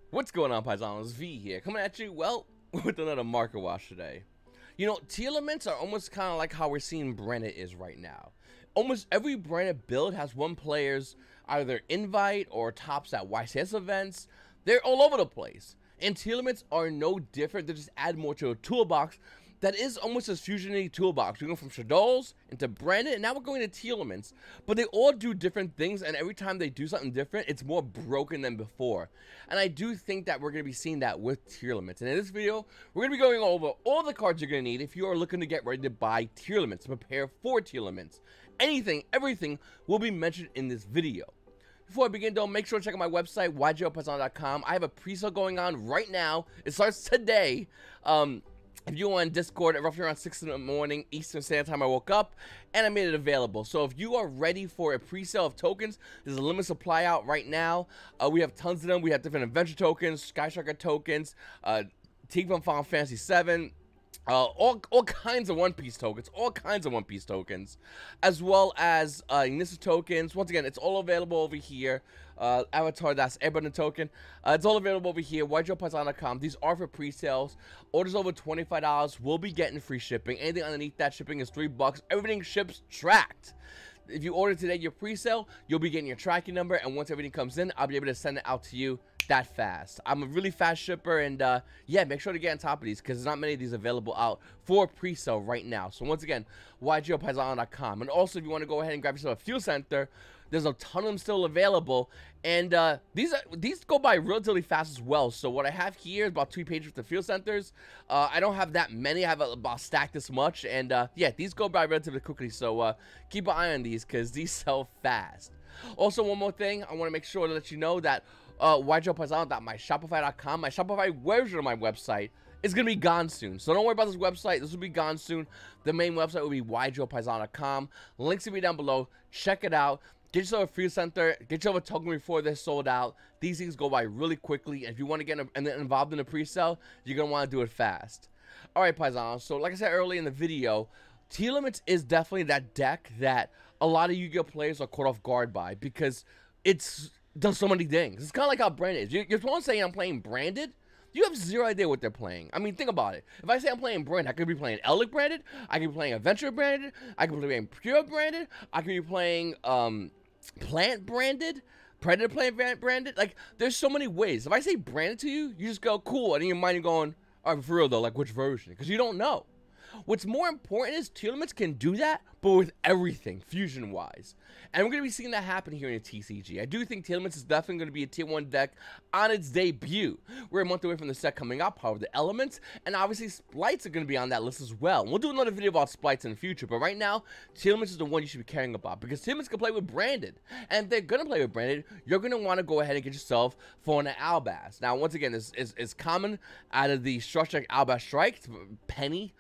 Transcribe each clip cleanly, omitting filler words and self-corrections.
What's going on, Paisanos? V here, coming at you, well, with another market wash today. You know, TEARALAMENTS are almost kind of like how we're seeing branded is right now. Almost every branded build has one player's either invite or tops at YCS events. They're all over the place. And TEARALAMENTS are no different. They just add more to a toolbox that is almost a fusion toolbox. We're going from Shaddolls into branded, and now we're going to TEARALAMENTS. But they all do different things, and every time they do something different, it's more broken than before. And I do think that we're going to be seeing that with TEARALAMENTS. And in this video, we're going to be going over all the cards you're going to need if you are looking to get ready to buy TEARALAMENTS, prepare for TEARALAMENTs. Anything, everything will be mentioned in this video. Before I begin, though, make sure to check out my website, YgoPaisano.com. I have a pre-sale going on right now. It starts today. If you are on Discord at roughly around 6 in the morning Eastern Standard Time, I woke up and I made it available. So if you are ready for a pre-sale of tokens, there's a limited supply out right now. We have tons of them. We have different adventure tokens, Sky Striker tokens, Team from Final Fantasy 7. All kinds of One Piece tokens, as well as Nissa tokens. Once again, it's all available over here. Avatar, that's Airbender token. It's all available over here, YgoPaisano.com. These are for pre-sales. Orders over $25 will be getting free shipping. Anything underneath that shipping is $3. Everything ships tracked. If you order today your pre-sale, you'll be getting your tracking number, and once everything comes in, I'll be able to send it out to you that fast. I'm a really fast shipper, and yeah, make sure to get on top of these because there's not many of these available out for pre-sale right now. So once again, YgoPaisano.com. And also, if you want to go ahead and grab yourself a fuel center, there's a ton of them still available, and these go by relatively fast as well. So what I have here is about 2 pages with the fuel centers. I don't have that many. I have about stacked this much, and yeah, these go by relatively quickly. So keep an eye on these because these sell fast. Also, one more thing, I want to make sure to let you know that YgoPaisano.myshopify.com, my Shopify version of my website, is going to be gone soon. So don't worry about this website. This will be gone soon. The main website will be YgoPaisano.com. Links will be down below. Check it out. Get yourself a free center. Get yourself a token before they're sold out. These things go by really quickly. And if you want to get involved in a pre-sale, you're going to want to do it fast. Alright, Paisanos. So like I said earlier in the video, TEARALAMENTS is definitely that deck that a lot of Yu-Gi-Oh players are caught off guard by because it's does so many things. It's kind of like how branded is. You're supposed to say I'm playing branded. You have zero idea what they're playing. I mean, think about it. If I say I'm playing branded, I could be playing Elec branded. I could be playing Adventure branded. I could be playing Pure branded. I could be playing Plant branded. Predator Plant branded. Like, there's so many ways. If I say branded to you, you just go, cool. And in your mind, you're going, all right, for real though, like which version? Because you don't know. What's more important is TEARALAMENTS can do that, but with everything, fusion-wise. And we're going to be seeing that happen here in TCG. I do think TEARALAMENTS is definitely going to be a Tier 1 deck on its debut. We're a month away from the set coming up, Power of the Elements, and obviously Splites are going to be on that list as well. We'll do another video about Splites in the future, but right now, TEARALAMENTS is the one you should be caring about, because TEARALAMENTs can play with Branded. And if they're going to play with Branded, you're going to want to go ahead and get yourself for an Albaz. Now, once again, this is common out of the structure Albaz Strike, penny.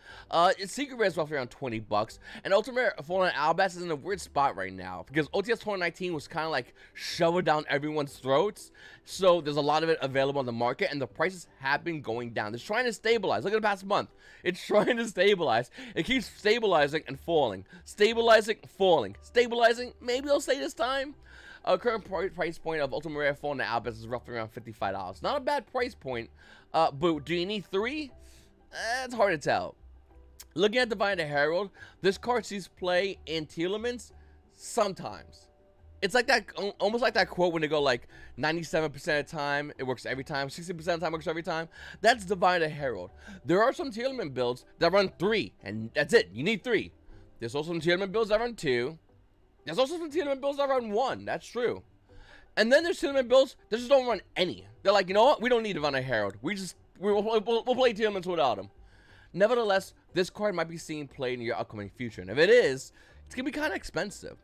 Its secret rare is roughly around $20, and Ultimate Fallen Albaz is in a weird spot right now because OTS 2019 was kind of like shoved down everyone's throats, so there's a lot of it available on the market, and the prices have been going down. It's trying to stabilize. Look at the past month. It's trying to stabilize. It keeps stabilizing and falling, stabilizing, falling, stabilizing. Maybe it'll stay this time. Current price point of Ultimate Rare Fallen Albaz is roughly around $55. Not a bad price point, but do you need 3? It's hard to tell. Looking at Divine Herald, this card sees play in TEARALAMENTS sometimes. It's like that, almost like that quote when they go like 97% of the time it works every time, 60% of the time works every time. That's Divine Herald. There are some TEARALAMENT builds that run 3, and that's it. You need 3. There's also some TEARALAMENT builds that run 2. There's also some TEARALAMENT builds that run 1. That's true. And then there's TEARALAMENT builds that just don't run any. They're like, you know what? We don't need Divine Herald. We'll play TEARALAMENTs without them. Nevertheless, this card might be seen played in your upcoming future, and if it is, it's gonna be kind of expensive.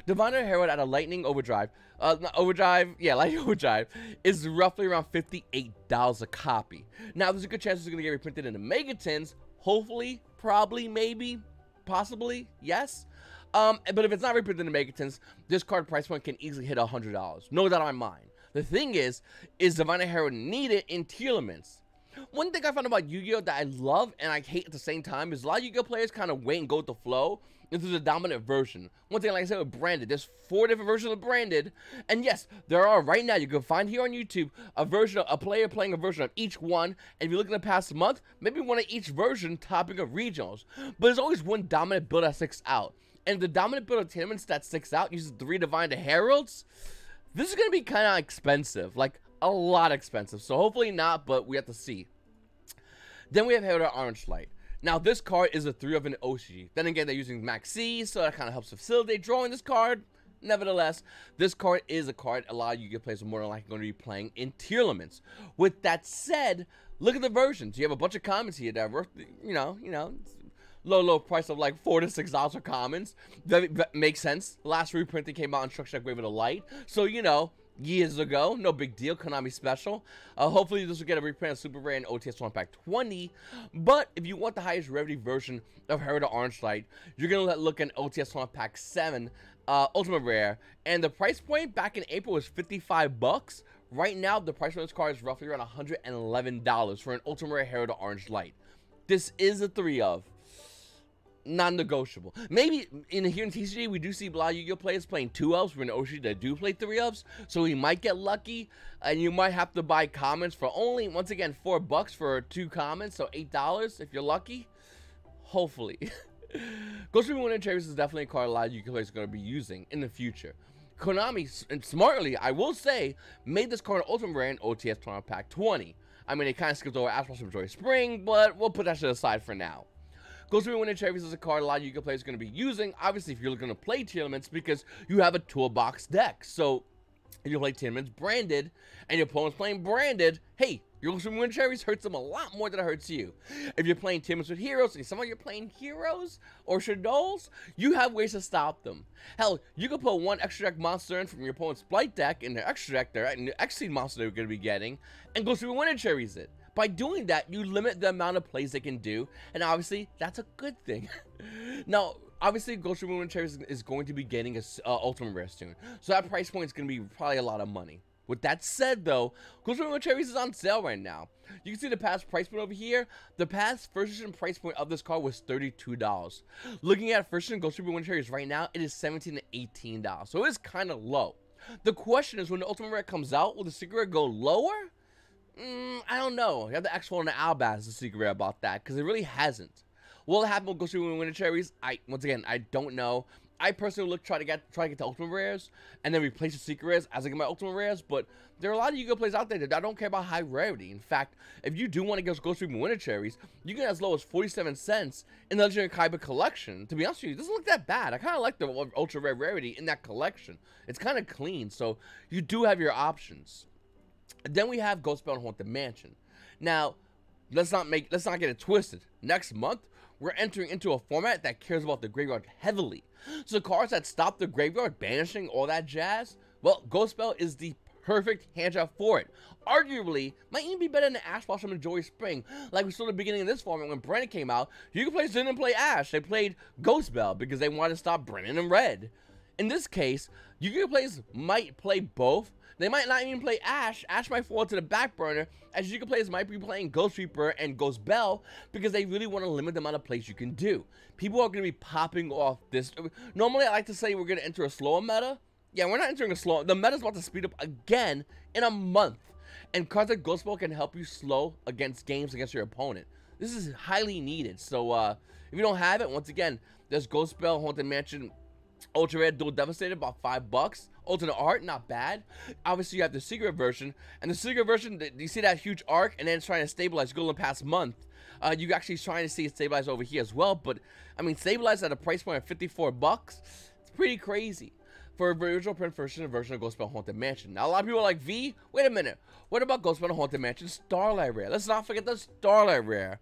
Divine Herald at a Lightning Overdrive, Lightning Overdrive is roughly around $58 a copy. Now, there's a good chance it's gonna get reprinted into Megatins. Hopefully, probably, maybe, possibly, yes. But if it's not reprinted into Megatins, this card price point can easily hit $100. No doubt on my mind. The thing is Divine Herald needed in TEARALAMENTS? One thing I found about Yu-Gi-Oh that I love and I hate at the same time is a lot of Yu-Gi-Oh players kind of wait and go with the flow into the dominant version. One thing, like I said, with Branded, there's 4 different versions of Branded, and yes, there are right now. You can find here on YouTube a version of a player playing a version of each one. And if you look in the past month, maybe one of each version topping of regionals. But there's always one dominant build that sticks out. And the dominant build of tournaments that sticks out uses 3 Divine to Heralds. This is gonna be kind of expensive, like a lot expensive. So hopefully not, but we have to see. Then we have Herald Orange Light. Now, this card is a 3 of an OCG. Then again, they're using Max C, so that kind of helps facilitate drawing this card. Nevertheless, this card is a card a lot of Yu-Gi-Oh players are more than likely going to be playing in Tearlaments. With that said, look at the versions. You have a bunch of commons here that are worth, you know, low price of like $4 to $6 for commons. That makes sense. The last reprint that came out in Structure Deck Wave of the Light. So, you know, years ago, no big deal. Konami special. Hopefully this will get a reprint of Super Rare and OTS 1 Pack 20. But if you want the highest rarity version of Herald Orange Light, you're gonna look at OTS 1 Pack 7 Ultimate Rare, and the price point back in April was $55. Right now, the price for this card is roughly around $111 for an Ultimate Rare Herald Orange Light. This is a 3 of. Non-negotiable. Maybe here in TCG we do see a lot of Yu-Gi-Oh players playing 2 ofs. We're in OG that do play 3 ofs, so we might get lucky, and you might have to buy commons for only, once again, $4 for 2 commons, so $8 if you're lucky. Hopefully. Ghost Reaper Winda Cherries is definitely a card a lot of Yu-Gi-Oh players are going to be using in the future. Konami, and smartly, I will say, made this card an Ultimate Rare in OTS Tournament Pack 20. I mean, they kind of skipped over Ash Blossom Joy Spring, but we'll put that shit aside for now. Ghost Reaper Winda Cherries is a card a lot of Yu-Gi-Oh players are going to be using, obviously, if you're going to play tournaments, because you have a toolbox deck. So, if you play tournaments branded, and your opponent's playing branded, hey, your Ghost Reaper Winda Cherries hurts them a lot more than it hurts you. If you're playing tournaments with heroes, and somehow you're playing heroes or Shaddolls, you have ways to stop them. Hell, you can put 1 extra deck monster in from your opponent's Blight deck in their extra deck there, and the Exciton monster they're going to be getting, and Ghost Reaper Winda Cherries it. By doing that, you limit the amount of plays they can do, and obviously, that's a good thing. Now, obviously, Ghost Reaper Winda Cherries is going to be getting a Ultimate Rare soon, so that price point is going to be probably a lot of money. With that said, though, Ghost Reaper Winda Cherries is on sale right now. You can see the past price point over here. The past first edition price point of this card was $32. Looking at first edition Ghost Reaper Winda Cherries right now, it is $17 to $18, so it is kind of low. The question is, when the Ultimate Rare comes out, will the Secret Rare go lower? I don't know. You have the X1 and the Albaz, the Secret Rare about that, because it really hasn't. Will it happen with Ghost Reaper Winda Cherries? Once again, I don't know. I personally would try to get the Ultimate Rares, and then replace the Secret Rares as I get my Ultimate Rares, but there are a lot of Yu-Gi-Oh players out there that don't care about high rarity. In fact, if you do want to get Ghost Reaper Winda Cherries, you can get as low as 47 cents in the Legendary Kaiba collection. To be honest with you, it doesn't look that bad. I kind of like the Ultra Rare rarity in that collection. It's kind of clean, so you do have your options. Then we have Ghost Belle and Haunted Mansion. Now, let's not get it twisted. Next month, we're entering into a format that cares about the graveyard heavily. So cards that stop the graveyard, banishing, all that jazz, well, Ghost Belle is the perfect hand job for it. Arguably, might even be better than Ash Blossom and Joy Spring. Like we saw at the beginning of this format when Brennan came out, Yu-Gi-Oh players didn't play Ash, they played Ghost Belle because they wanted to stop Brennan in red. In this case, Yu-Gi-Oh players might play both. They might not even play Ash. Ash might fall to the back burner, as Yu-Gi-Oh players might be playing Ghost Reaper and Ghost Belle because they really want to limit the amount of plays you can do. People are going to be popping off this. Normally, I like to say we're going to enter a slower meta. Yeah, we're not entering a slow. The meta's about to speed up again in a month. And cards like Ghost Belle can help you slow against games against your opponent. This is highly needed. So, if you don't have it, once again, there's Ghost Belle, Haunted Mansion, Ultra Rare, Dual Devastator, about $5. Alternate art, not bad. Obviously, you have the secret version. And the secret version, you see that huge arc, and then it's trying to stabilize. Go in the past month. You actually trying to see it stabilize over here as well. But, I mean, stabilize at a price point of $54. It's pretty crazy for a original print version of Ghost Belle Haunted Mansion. Now, a lot of people are like, V, wait a minute. What about Ghost Belle Haunted Mansion Starlight Rare? Let's not forget the Starlight Rare.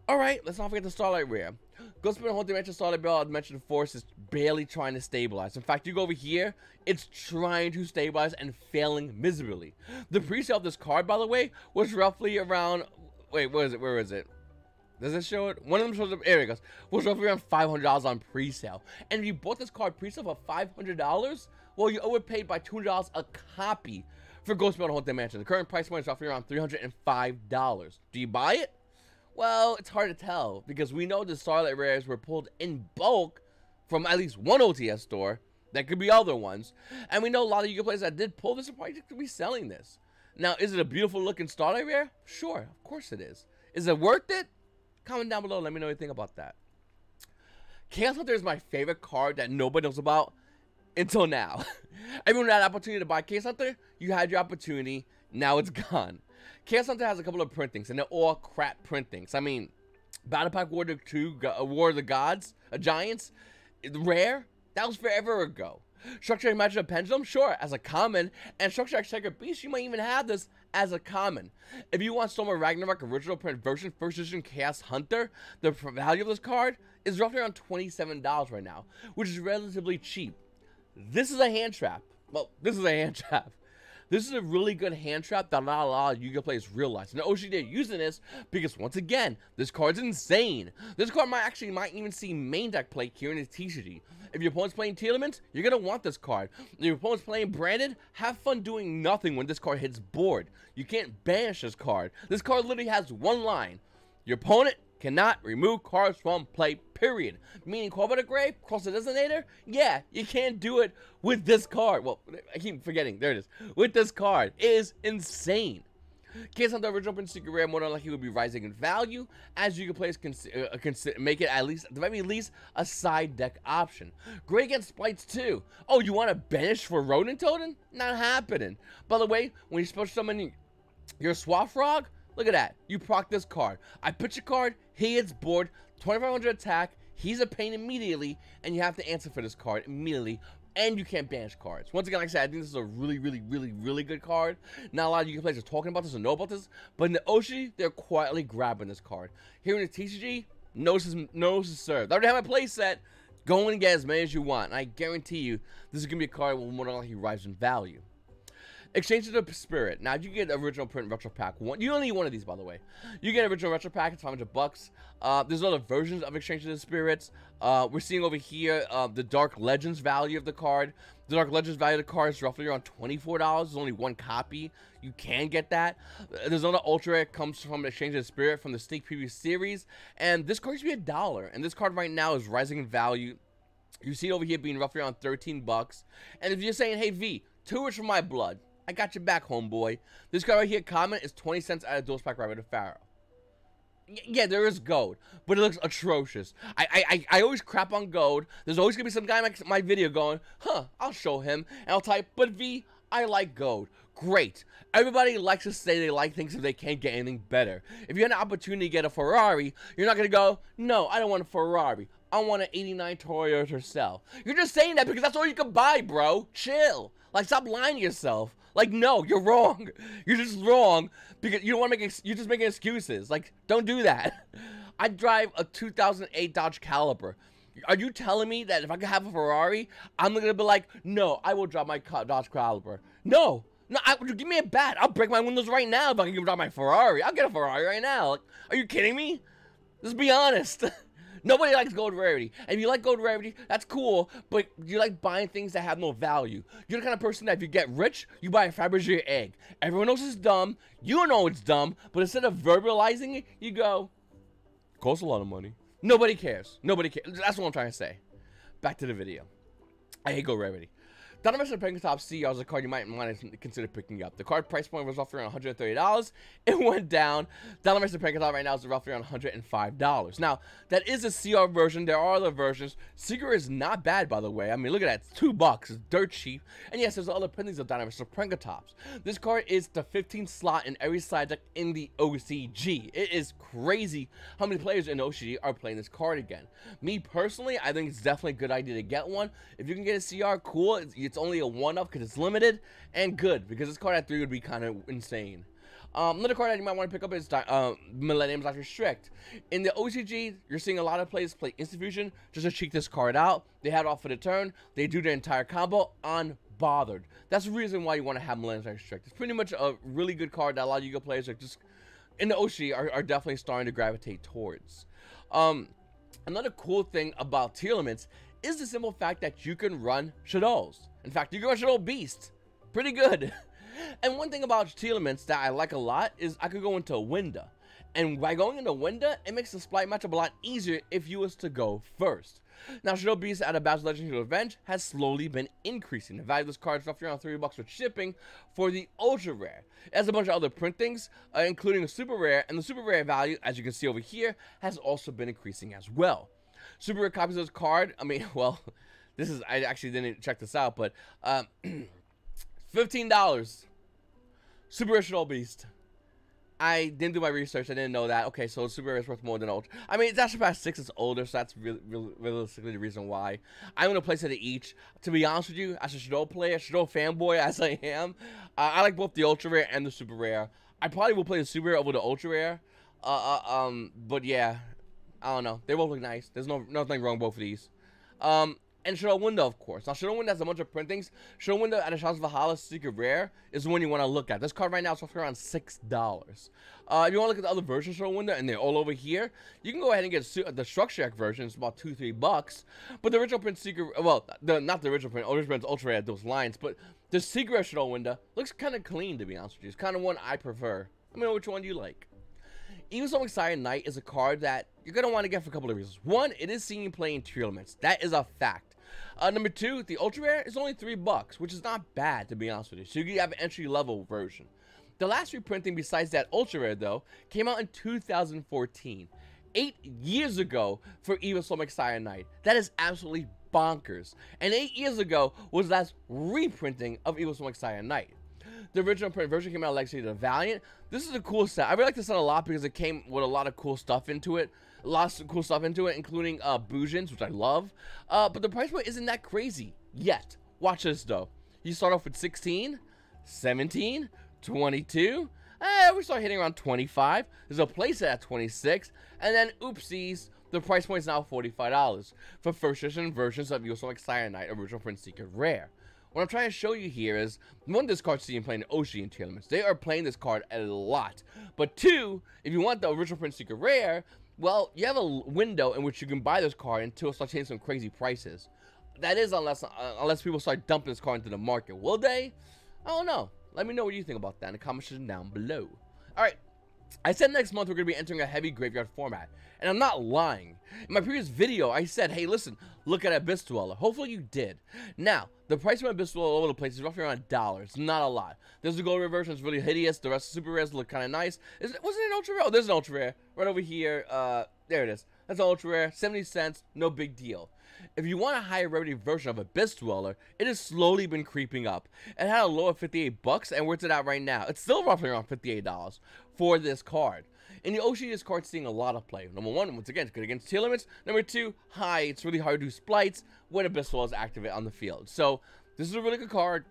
Alright, let's not forget the Starlight Rare. Ghost Belle Haunted Mansion Starlight Belle, I mentioned Force is barely trying to stabilize. In fact, you go over here, it's trying to stabilize and failing miserably. The pre-sale of this card, by the way, was roughly around, wait, where is it? Where is it? Does it show it? One of them shows up, there it goes. Was roughly around $500 on pre-sale. And if you bought this card pre-sale for $500, well, you overpaid by $200 a copy for Ghost Belle Haunted Mansion. The current price point is roughly around $305. Do you buy it? Well, it's hard to tell, because we know the Starlight Rares were pulled in bulk from at least one OTS store. That could be other ones. And we know a lot of Yu-Gi-Oh! Players that did pull this are probably going to be selling this. Now, is it a beautiful looking Starlight Rare? Sure, of course it is. Is it worth it? Comment down below, let me know what you think about that. Chaos Hunter is my favorite card that nobody knows about until now. Everyone had an opportunity to buy Chaos Hunter, you had your opportunity, now it's gone. Chaos Hunter has a couple of printings, and they're all crap printings. I mean, Battle Pack Warrior 2, War of the Gods, Giants, rare, that was forever ago. Structure Imagine a Pendulum, sure, as a common, and Structure Shaddoll Beast, you might even have this as a common. If you want Storm of Ragnarok original print version, first edition Chaos Hunter, the value of this card is roughly around $27 right now, which is relatively cheap. This is a hand trap. Well, this is a hand trap. This is a really good hand trap that not a lot of Yu-Gi-Oh! Players realize. And the OG, they're using this because, once again, this card's insane. This card might even see main deck play here in the TCG. If your opponent's playing Tearlaments, you're going to want this card. If your opponent's playing Branded, have fun doing nothing when this card hits board. You can't banish this card. This card literally has one line. Your opponent cannot remove cards from play, period. Meaning, call by the grave, cross the designator? Yeah, you can't do it with this card. Well, I keep forgetting. There it is. With this card. It is insane. Chaos Hunter original print secret rare more than likely will be rising in value, as Yu-Gi-Oh! Players make it at the very least a side deck option. Great against sprites too. Oh, you want to banish for Rodent Totem? Not happening. By the way, when you special summon your Swap Frog, look at that. You proc this card. I pitch a card, he hits board, 2500 attack, he's a pain immediately, and you have to answer for this card immediately. And you can't banish cards. Once again, like I said, I think this is a really good card. Not a lot of Yu-Gi-Oh! Players are talking about this or know about this, but in the OG, they're quietly grabbing this card. Here in the TCG, notice is served. I already have my play set. Go and get as many as you want. And I guarantee you, this is going to be a card that will more than likely rise in value. Exchange of the Spirit. Now, you get original print retro pack one. You don't need one of these, by the way. You get original retro pack. It's $500. There's other versions of Exchange of the Spirits. We're seeing over here the Dharc Legends value of the card. The Dharc Legends value of the card is roughly around $24. There's only one copy. You can get that. There's another ultra that comes from Exchange of the Spirit from the Sneak Preview series, and this card used to be $1. And this card right now is rising in value. You see it over here being roughly around $13. And if you're saying, hey V, 2 is for my blood, I got your back, homeboy. This card right here, common, is 20 cents out of Duelist Pack Rabbit of Pharaoh. Yeah, there is gold, but it looks atrocious. I always crap on gold. There's always gonna be some guy in my video going, huh, I'll show him, and I'll type, but V, I like gold. Great. Everybody likes to say they like things if they can't get anything better. If you had an opportunity to get a Ferrari, you're not gonna go, no, I don't want a Ferrari. I want an 89 Toyota Cell. You're just saying that because that's all you can buy, bro. Chill. Like, stop lying to yourself. Like, no, you're wrong. You're just wrong because you don't want to make. You're just making excuses. Like, don't do that. I drive a 2008 Dodge Caliber. Are you telling me that if I could have a Ferrari, I'm gonna be like, no, I will drive my Dodge Caliber? No, give me a bat. I'll break my windows right now if I can drive my Ferrari. I'll get a Ferrari right now. Like, are you kidding me? Let's be honest. Nobody likes gold rarity. And if you like gold rarity, that's cool, but you like buying things that have no value. You're the kind of person that if you get rich, you buy a Fabergé egg. Everyone else is dumb. You know it's dumb, but instead of verbalizing it, you go, costs a lot of money. Nobody cares. Nobody cares. That's what I'm trying to say. Back to the video. I hate gold rarity. Dinowrestler Pankratops CR is a card you might want to consider picking up. The card price point was roughly around $130. It went down. Dinowrestler Pankratops right now is roughly around $105. Now, that is a CR version. There are other versions. Secret is not bad, by the way. I mean, look at that. It's $2. It's dirt cheap. And yes, there's other printings of Dinowrestler Pankratops. This card is the 15th slot in every side deck in the OCG. It is crazy how many players in OCG are playing this card again. Me, personally, I think it's definitely a good idea to get one. If you can get a CR, cool. It's only a one-up because it's limited, and good, because this card at 3 would be kind of insane. Another card that you might want to pick up is Millenium-Eyes Restrict. In the OCG, you're seeing a lot of players play Instant Fusion just to cheat this card out. They have it off for the turn. They do their entire combo unbothered. That's the reason why you want to have Millenium-Eyes Restrict. It's pretty much a really good card that a lot of Yu-Gi-Oh! Players are just, in the OCG, are definitely starting to gravitate towards. Another cool thing about Tearlaments is the simple fact that you can run Shaddolls. In fact, you can run Shaddoll Beast. Pretty good. And one thing about Tearlaments that I like a lot is I could go into Winda. And by going into Winda, it makes the Splice matchup a lot easier if you was to go first. Now, Shaddoll Beast out of Albaz Legendary Revenge has slowly been increasing. The value of this card is roughly around $3 with shipping for the ultra rare. It has a bunch of other printings, including a super rare, and the super rare value, as you can see over here, has also been increasing as well. Super rare copies of this card, I mean, well, I actually didn't check this out, but $15. Super rare Shaddoll Beast. I didn't do my research. I didn't know that. Okay, so Super Rare is worth more than Ultra. I mean, it's actually past 6. It's older, so that's realistically the reason why. I'm going to place it at each. To be honest with you, as a Shaddoll player, Shaddoll fanboy as I am, I like both the Ultra Rare and the Super Rare. I probably will play the Super Rare over the Ultra Rare. But yeah, I don't know. They both look nice. There's nothing wrong with both of these. And Shaddoll Winda, of course. Now, Shaddoll Winda has a bunch of printings. Shaddoll Winda at a Shadows of Valhalla Secret Rare is the one you want to look at. This card right now is roughly around $6. If you want to look at the other versions of Shaddoll Winda, and they're all over here, you can go ahead and get the Structure Deck version. It's about $2-3. But the original print Secret, well, not the original print. Original print's Ultra Rare had those lines. But the Secret Rare Shaddoll Winda looks kind of clean, to be honest with you. It's kind of one I prefer. Let me know which one you like. Evilswarm Exciton Knight is a card that you're going to want to get for a couple of reasons. One, it is seen playing Tearlaments. That is a fact. Number 2, the Ultra Rare is only $3, which is not bad, to be honest with you. So you have an entry-level version. The last reprinting besides that Ultra Rare, though, came out in 2014. 8 years ago for Evilswarm Exciton Knight. That is absolutely bonkers. And 8 years ago was the last reprinting of Evilswarm Exciton Knight. The original print version came out of Legacy of the Valiant. This is a cool set. I really like this set a lot because it came with a lot of cool stuff into it. Including Boujins, which I love. But the price point isn't that crazy yet. Watch this, though. You start off with 16, 17, 22. We start hitting around 25. There's a playset at 26. And then, oopsies, the price point is now $45 for first edition versions of Evilswarm Exciton Knight Original Print Secret Rare. What I'm trying to show you here is, one, this card's seen playing Oshi and Tearlaments. They are playing this card a lot. But 2, if you want the Original Print Secret Rare, well, you have a window in which you can buy this card until it starts hitting some crazy prices. That is unless people start dumping this card into the market. Will they? I don't know. Let me know what you think about that in the comment section down below. Alright, I said next month we're going to be entering a heavy graveyard format. And I'm not lying. In my previous video, I said, hey, listen, look at Abyss Dweller. Hopefully you did. Now, the price of Abyss Dweller all over the place is roughly around $1. It's not a lot. There's the gold rare version. It's really hideous. The rest of the super rares look kind of nice. Wasn't it an ultra rare? Oh, there's an ultra rare right over here. There it is. That's an ultra rare. 70 cents. No big deal. If you want a higher rarity version of Abyss Dweller, it has slowly been creeping up. It had a low of $58, and where's it at right now? It's still roughly around $58 for this card. In the Oshi, this card's seeing a lot of play. Number 1, once again, it's good against Tearlaments. Number 2, high. It's really hard to do splites when Abyss Dweller is active on the field. So, this is a really good card.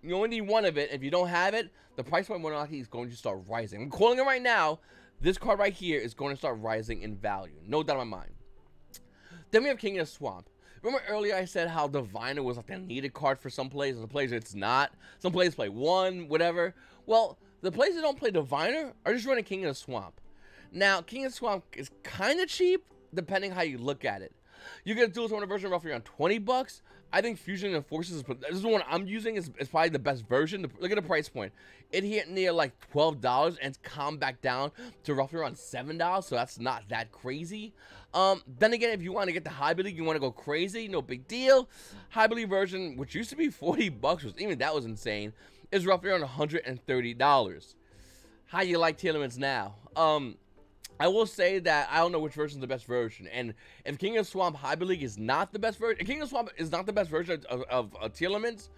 You only need one of it. If you don't have it, the price point more likely is going to start rising. I'm calling it right now. This card right here is going to start rising in value. No doubt in my mind. Then we have King of the Swamp. Remember earlier I said how Diviner was like a needed card for some players, and some players it's not. Some players play 1, whatever. Well, the players that don't play Diviner are just running King of the Swamp. Now, King of the Swamp is kind of cheap, depending how you look at it. You get a dual tone version roughly around $20. I think Fusion and Forces, this is the one I'm using, is probably the best version. Look at the price point. It hit near like $12 and it's calm back down to roughly around $7, so that's not that crazy. Then again, if you want to get the Hybrid League, you want to go crazy, no big deal. Hybrid League version, which used to be $40, even that was insane, is roughly around $130. How you like Tearlaments now? I will say that I don't know which version is the best version, and if King of Swamp Hybrid League is not the best version, if King of Swamp is not the best version of Tearlaments,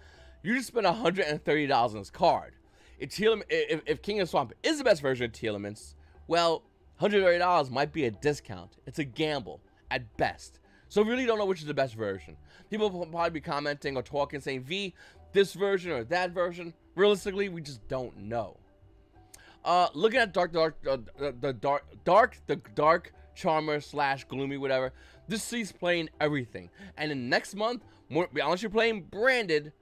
you just spend $130 on this card. If King of Swamp is the best version of Tearlaments, well, $130 might be a discount. It's a gamble at best. So really don't know which is the best version. People will probably be commenting or talking, saying, V, this version or that version. Realistically, we just don't know. Looking at Dharc Charmer / Gloomy, whatever. This sees playing everything, and in next month, unless you're playing branded,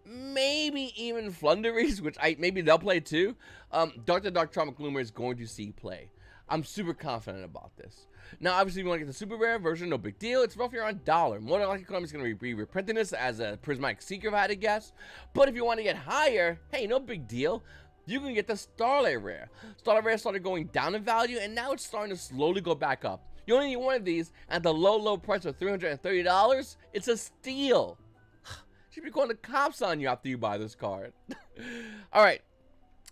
maybe even Flunderies, which maybe they'll play too. Dharc Charmer Gloomer is going to see play. I'm super confident about this. Now, obviously, if you want to get the super rare version, no big deal. It's roughly around $1. More than likely, Konami's going to be reprinting this as a Prismatic Seeker, if I had to guess. But if you want to get higher, hey, no big deal. You can get the Starlight Rare. Starlight Rare started going down in value, and now it's starting to slowly go back up. You only need one of these at the low price of $330. It's a steal. Should be calling the cops on you after you buy this card. All right.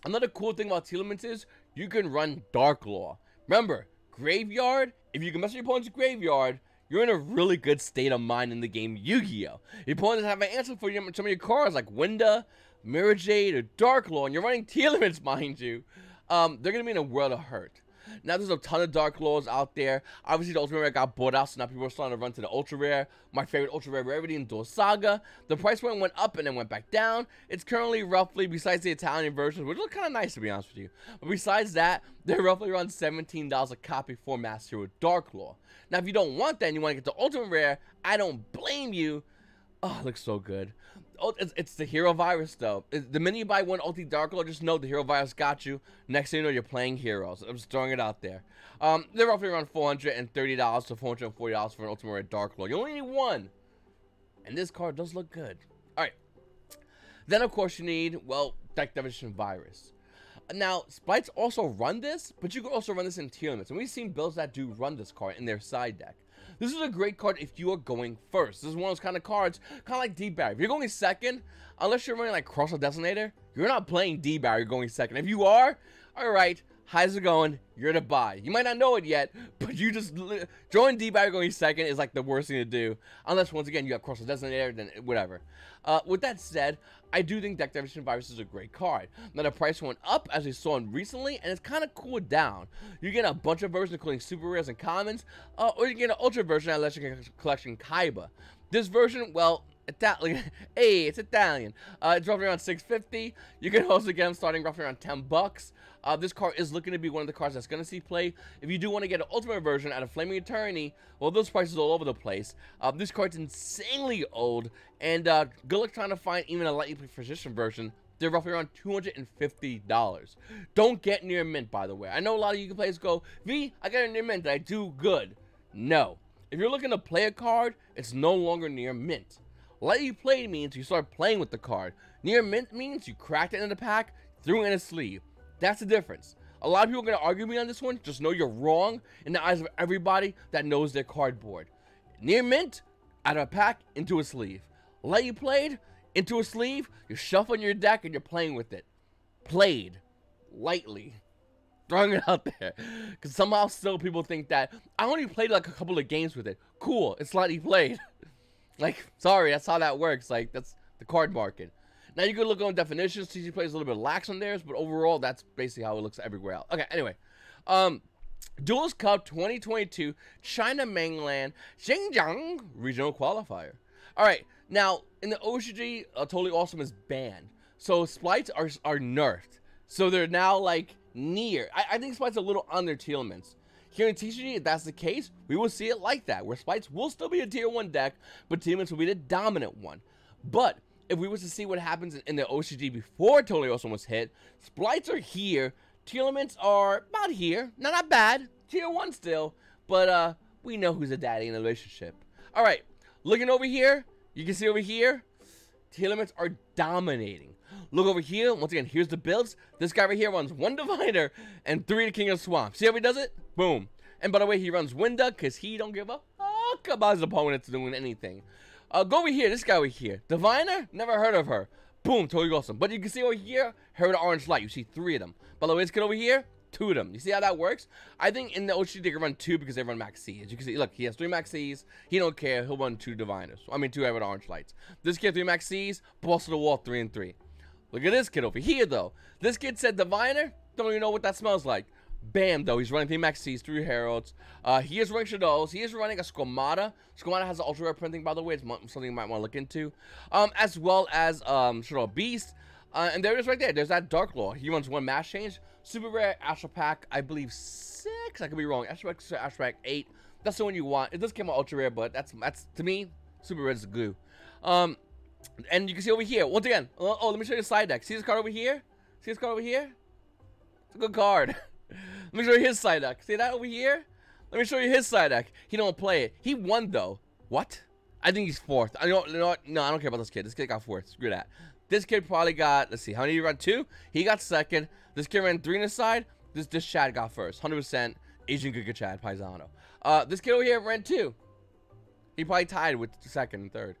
Another cool thing about Tearlaments is you can run Dark Law. Remember, Graveyard, if you can mess with your opponent's Graveyard, you're in a really good state of mind in the game Yu-Gi-Oh! Your opponents have an answer for you on some of your cards like Winda, Mirror Jade, or Dark Law, and you're running Tearlaments, mind you. They're going to be in a world of hurt. Now, there's a ton of Dark Laws out there. Obviously, the Ultra Rare got bought out, so now people are starting to run to the Ultra Rare. My favorite Ultra Rare rarity in Duel Saga. The price point went up and then went back down. It's currently roughly, besides the Italian versions, which look kind of nice to be honest with you. But besides that, they're roughly around $17 a copy for Master Hero Dark Law. Now, if you don't want that and you want to get the Ultimate Rare, I don't blame you. Oh, it looks so good. Oh, it's the Hero Virus, though. The minute you buy one Ulti Dark Law, just know the Hero Virus got you. Next thing you know, you're playing Heroes. I'm just throwing it out there. They're roughly around $430 to $440 for an Ultimate Rare Dark Law. You only need one. And this card does look good. Alright. Then, of course, you need, well, Deck Devastation Virus. Now, Sprites also run this, but you can also run this in Tearlaments. And we've seen builds that do run this card in their side deck. This is a great card if you are going first. This is one of those kind of cards, kind of like D-Barrier. If you're going second, unless you're running like Crossroad Designator, you're not playing D-Barrier, you're going second. If you are, alright, how's it going? You're to buy. You might not know it yet, but you just join D-Barrier going second is like the worst thing to do. Unless, once again, you have Crossroad Designator, then whatever. With that said, I do think Deck Devastation Virus is a great card. Now, the price went up, as we saw recently, and it's kind of cooled down. You get a bunch of versions, including Super Rares and Commons, or you get an Ultra version at Legendary Collection Kaiba. This version, well, hey, it's Italian. It's roughly around $6.50. You can also get them starting roughly around $10. This card is looking to be one of the cards that's going to see play. If you do want to get an Ultimate version at a Flaming Eternity, well, those prices are all over the place. This card's insanely old, and good luck trying to find even a lightly position version. They're roughly around $250. Don't get near mint, by the way. I know a lot of you players go, V, I got it near mint, I do good. No. If you're looking to play a card, it's no longer near mint. Lightly played means you start playing with the card. Near mint means you cracked it in the pack, threw it in a sleeve. That's the difference. A lot of people are going to argue me on this one. Just know you're wrong in the eyes of everybody that knows their cardboard. Near mint, out of a pack, into a sleeve. Lightly played, into a sleeve, you're shuffling your deck and you're playing with it. Played. Lightly. Throwing it out there. Because somehow still people think that, I only played like a couple of games with it. Cool, it's lightly played. Like, sorry, that's how that works. Like, that's the card market. Now, you can look on definitions. TG plays a little bit lax on theirs, but overall, that's basically how it looks everywhere else. Okay, anyway. Duelist Cup 2022 China Mainland Xinjiang Regional Qualifier. Alright, now, in the OCG, Totally Awesome is banned. So, sprites are nerfed. So, they're now, like, near. I think sprites are a little on their Tearlaments. Here in TCG, if that's the case, we will see it like that, where sprites will still be a tier 1 deck, but Tearlaments will be the dominant one. But if we were to see what happens in the OCG before Totally Awesome was hit, sprites are here, Tearlaments are about here. Not bad, tier 1 still, but we know who's a daddy in the relationship. Alright, looking over here, you can see over here, Tearlaments are dominating. Look over here, once again, here's the builds. This guy right here runs 1 Diviner and 3 the King of Swamp. See how he does it? Boom. And by the way, he runs Winda because he don't give a fuck about his opponents doing anything. Go over here, this guy over here. Diviner? Never heard of her. Boom, totally awesome. But you can see over here, Herald Orange Light. You see 3 of them. By the way, this kid over here, 2 of them. You see how that works? I think in the OG they can run 2 because they run Max C. As you can see, look, he has 3 Max Cs. He don't care. He'll run 2 Diviners. I mean, 2 Herald Orange Lights. This kid, 3 Max Cs, balls to the wall, 3 and 3. Look at this kid over here, though. This kid said Diviner. Don't even know what that smells like. Bam, though. He's running 3 Max Cs, 3 Heralds. He is running Shaddolls. He is running a Squamata. Squamata has an ultra rare printing, by the way. It's something you might want to look into. As well as Shaddoll Beast. And there it is right there. There's that Dark Law. He runs 1 Mass Change. Super rare Astral Pack, I believe 6. I could be wrong. Astral Pack 8. That's the one you want. It does come out ultra rare, but that's to me, super rare is the glue. And you can see over here, once again, let me show you the side deck. See this card over here? See this card over here? It's a good card. Let me show you his side deck. See that over here? Let me show you his side deck. He don't play it. He won though. What? I think he's fourth. You know what? No, I don't care about this kid. This kid got fourth. Screw that. This kid probably got, let's see, how many did he run? 2? He got second. This kid ran 3 on his side. This Chad got first. 100% Asian Giga Chad Paisano. This kid over here ran 2. He probably tied with second and third.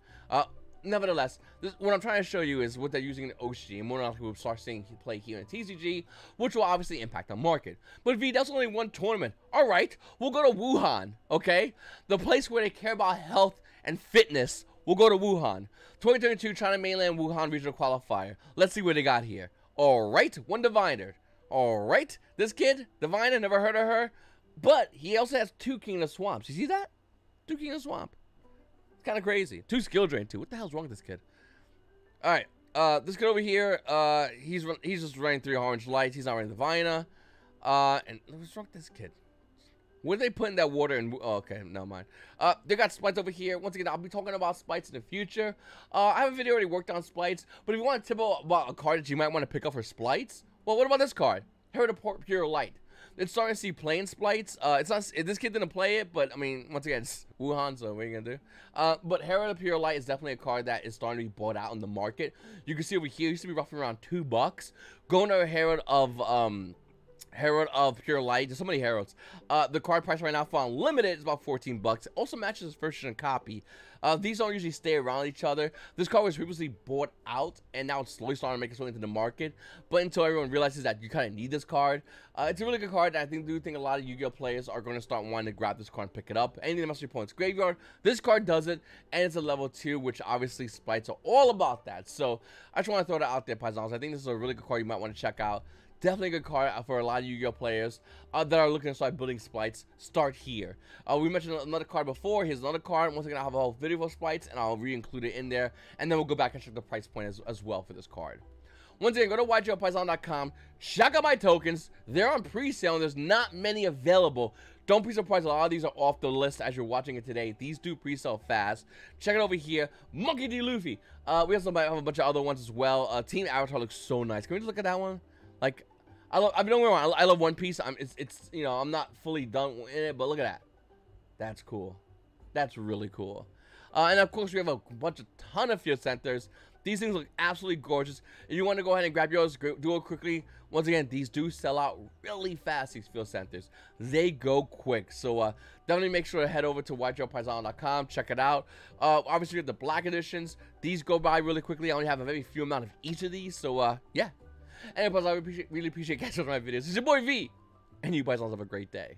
Nevertheless, what I'm trying to show you is what they're using in OG, and more than likely we'll start seeing play here in TCG, which will obviously impact the market. But V, that's only one tournament. All right, we'll go to Wuhan, okay? The place where they care about health and fitness. We'll go to Wuhan. 2022 China Mainland Wuhan Regional Qualifier. Let's see what they got here. All right, one Diviner. All right, this kid, Diviner, never heard of her, but he also has 2 King of Swamps. You see that? 2 King of Swamp. Kind of crazy. 2 skill drain too. What the hell's wrong with this kid? All right, this kid over here, he's just running 3 orange lights. He's not running the Vina. And what's wrong with this kid? What did they put in that water? And oh, okay, never mind. They got splites over here. Once again, I'll be talking about splites in the future. I have a video already worked on splites, but if you want to tip about a card that you might want to pick up for splites, well, what about this card? Herald of Pure Light. It's starting to see playing splites. It's not. This kid didn't play it, but I mean, once again, it's Wuhan, so what are you gonna do? But Herald of Pure Light is definitely a card that is starting to be bought out in the market. You can see over here, it used to be roughly around $2. Going to a Herald of Pure Light. There's so many Heralds. The card price right now for Unlimited is about $14. It also matches his first edition copy. These don't usually stay around each other. This card was previously bought out, and now it's slowly starting to make its way into the market. But until everyone realizes that you kind of need this card, it's a really good card. And I do think a lot of Yu-Gi-Oh players are going to start wanting to grab this card and pick it up. Anything that must be points graveyard, this card does it, and it's a level 2, which obviously splites are all about that. So I just want to throw that out there, Paisanos. I think this is a really good card you might want to check out. Definitely a good card for a lot of Yu-Gi-Oh players that are looking to start building splites. Start here. We mentioned another card before. Here's another card. Once again, I'll have a whole video for splites, and I'll re-include it in there. And then we'll go back and check the price point as well for this card. Once again, go to YgoPaisano.com. Check out my tokens. They're on pre-sale, and there's not many available. Don't be surprised. A lot of these are off the list as you're watching it today. These do pre-sale fast. Check it over here. Monkey D. Luffy. We also might have a bunch of other ones as well. Team Avatar looks so nice. Can we just look at that one? Like, I mean, don't get me wrong, I love One Piece. It's you know, I'm not fully done in it, but look at that. That's cool. That's really cool. And of course, we have a ton of field centers. These things look absolutely gorgeous. If you want to go ahead and grab yours, do it quickly. Once again, these do sell out really fast, these field centers. They go quick. So definitely make sure to head over to YgoPaisano.com. Check it out. Obviously, we have the black editions. These go by really quickly. I only have a very few amount of each of these. So, yeah. Anyways, I really appreciate catching up on my videos. It's your boy V, and you guys all have a great day.